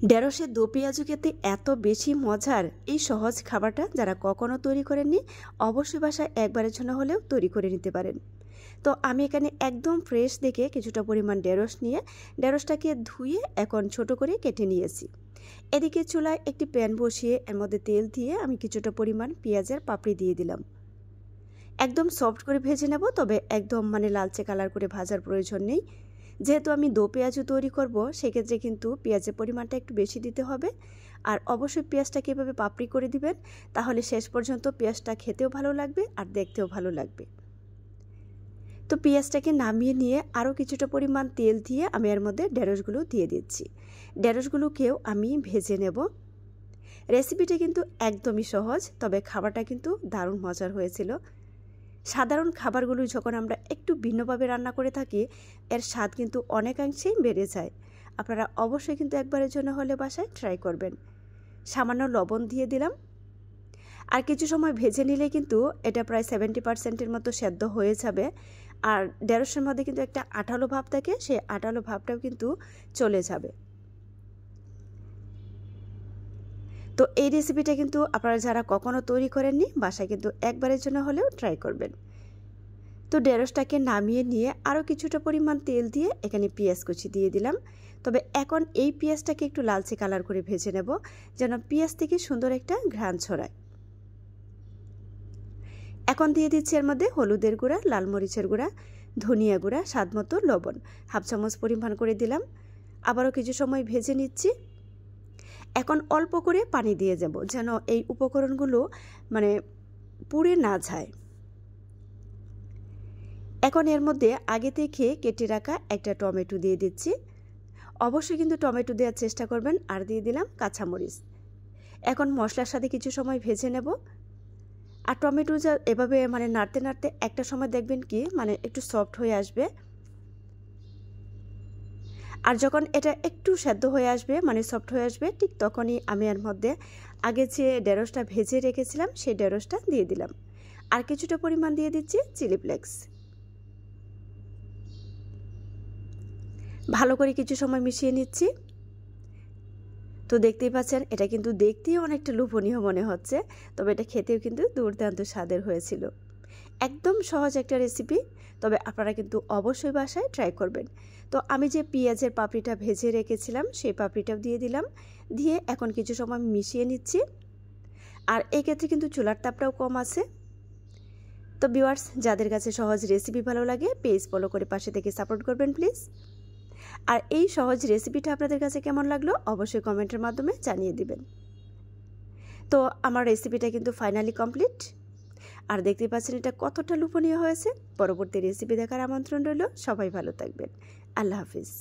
ঢেঁড়সের দো পেঁয়াজু খেতে এত বেশি মজার এই সহজ খাবারটা যারা কখনো তৈরি করেননি অবশ্যই বাসায় একবারের জন্য হলেও তৈরি করে নিতে পারেন। তো আমি এখানে একদম ফ্রেশ দেখে কিছুটা পরিমাণ ঢেঁড়স নিয়ে ঢেঁড়সটাকে ধুয়ে এখন ছোট করে কেটে নিয়েছি। এদিকে চুলায় একটি প্যান বসিয়ে এর মধ্যে তেল দিয়ে আমি কিছুটা পরিমাণ পেঁয়াজের পাপড়ি দিয়ে দিলাম। একদম সফট করে ভেজে নেব, তবে একদম লালচে কালার করে ভাজার প্রয়োজন নেই। যেহেতু আমি দো পেঁয়াজু তৈরি করব সেক্ষেত্রে কিন্তু পেঁয়াজের পরিমাণটা একটু বেশি দিতে হবে। আর অবশ্যই পেঁয়াজটাকে এভাবে পাপড়ি করে দিবেন, তাহলে শেষ পর্যন্ত পেঁয়াজটা খেতেও ভালো লাগবে আর দেখতেও ভালো লাগবে। তো পেঁয়াজটাকে নামিয়ে নিয়ে আরও কিছুটা পরিমাণ তেল দিয়ে আমি এর মধ্যে ঢেঁড়সগুলো দিয়ে দিচ্ছি। ঢেঁড়সগুলোকেও আমি ভেজে নেব। রেসিপিটা কিন্তু একদমই সহজ, তবে খাবারটা কিন্তু দারুণ মজার হয়েছিল। সাধারণ খাবারগুলো যখন আমরা একটু ভিন্নভাবে রান্না করে থাকি এর স্বাদ কিন্তু অনেকাংশেই বেড়ে যায়। আপনারা অবশ্যই কিন্তু একবারের জন্য হলে বাসায় ট্রাই করবেন। সামান্য লবণ দিয়ে দিলাম, আর কিছু সময় ভেজে নিলে কিন্তু এটা প্রায় 70% মতো সেদ্ধ হয়ে যাবে। আর ঢেঁড়সের মধ্যে কিন্তু একটা আঠালো ভাব থাকে, সেই আঠালো ভাবটাও কিন্তু চলে যাবে। তো এই রেসিপিটা কিন্তু আপনারা যারা কখনো তৈরি করেননি বাসায় কিন্তু একবারের জন্য হলেও ট্রাই করবেন। তো ঢেঁড়সটাকে নামিয়ে নিয়ে আরও কিছুটা পরিমাণ তেল দিয়ে এখানে পেঁয়াজ কুচি দিয়ে দিলাম। তবে এখন এই পেঁয়াজটাকে একটু লালচে কালার করে ভেজে নেব, যেন পেঁয়াজ থেকে সুন্দর একটা ঘ্রাণ ছড়ায়। এখন দিয়ে দিচ্ছি এর মধ্যে হলুদের গুঁড়া, লাল মরিচের গুঁড়া, ধনিয়া গুঁড়া, স্বাদ মতো লবণ, হাফ চামচ পরিমাণ করে দিলাম। আবারও কিছু সময় ভেজে নিচ্ছি। এখন অল্প করে পানি দিয়ে যাব, যেন এই উপকরণগুলো পুড়ে না যায়। এখন এর মধ্যে আগে থেকে কেটে রাখা একটা টমেটো দিয়ে দিচ্ছি। অবশ্যই কিন্তু টমেটো দেওয়ার চেষ্টা করবেন। আর দিয়ে দিলাম কাঁচামরিচ। এখন মশলার সাথে কিছু সময় ভেজে নেব। আর টমেটো যা এভাবে নাড়তে নাড়তে একটা সময় দেখবেন কি একটু সফট হয়ে আসবে। আর যখন এটা একটু সেদ্ধ হয়ে আসবে সফট হয়ে আসবে, ঠিক তখনই আমি এর মধ্যে আগে যে ঢেঁড়সটা ভেজে রেখেছিলাম সেই ঢেঁড়সটা দিয়ে দিলাম। আর কিছুটা পরিমাণ দিয়ে দিচ্ছি চিলি ফ্লেক্স। ভালো করে কিছু সময় মিশিয়ে নিচ্ছি। তো দেখতেই পাচ্ছেন এটা কিন্তু দেখতেই অনেকটা লোভনীয় মনে হচ্ছে, তবে এটা খেতেও কিন্তু দুর্দান্ত স্বাদের হয়েছিল। একদম সহজ একটা রেসিপি, তবে আপনারা কিন্তু অবশ্যই বাসায় ট্রাই করবেন। তো আমি যে পেঁয়াজের পাপড়িটা ভেজে রেখেছিলাম সেই পাপড়িটাও দিয়ে দিলাম। দিয়ে এখন কিছু সময় মিশিয়ে নিচ্ছি। আর এই ক্ষেত্রে কিন্তু চুলার তাপটাও কম আছে। তো ভিউয়ার্স, যাদের কাছে সহজ রেসিপি ভালো লাগে পেজ ফলো করে পাশে থেকে সাপোর্ট করবেন প্লিজ। আর এই সহজ রেসিপিটা আপনাদের কাছে কেমন লাগলো অবশ্যই কমেন্টের মাধ্যমে জানিয়ে দিবেন। তো আমার রেসিপিটা কিন্তু ফাইনালি কমপ্লিট। আর দেখতে পাচ্ছেন এটা কতটা লোভনীয় হয়েছে। পরবর্তী রেসিপি দেখার আমন্ত্রণ রইল। সবাই ভালো থাকবেন। আল্লাহ হাফিজ।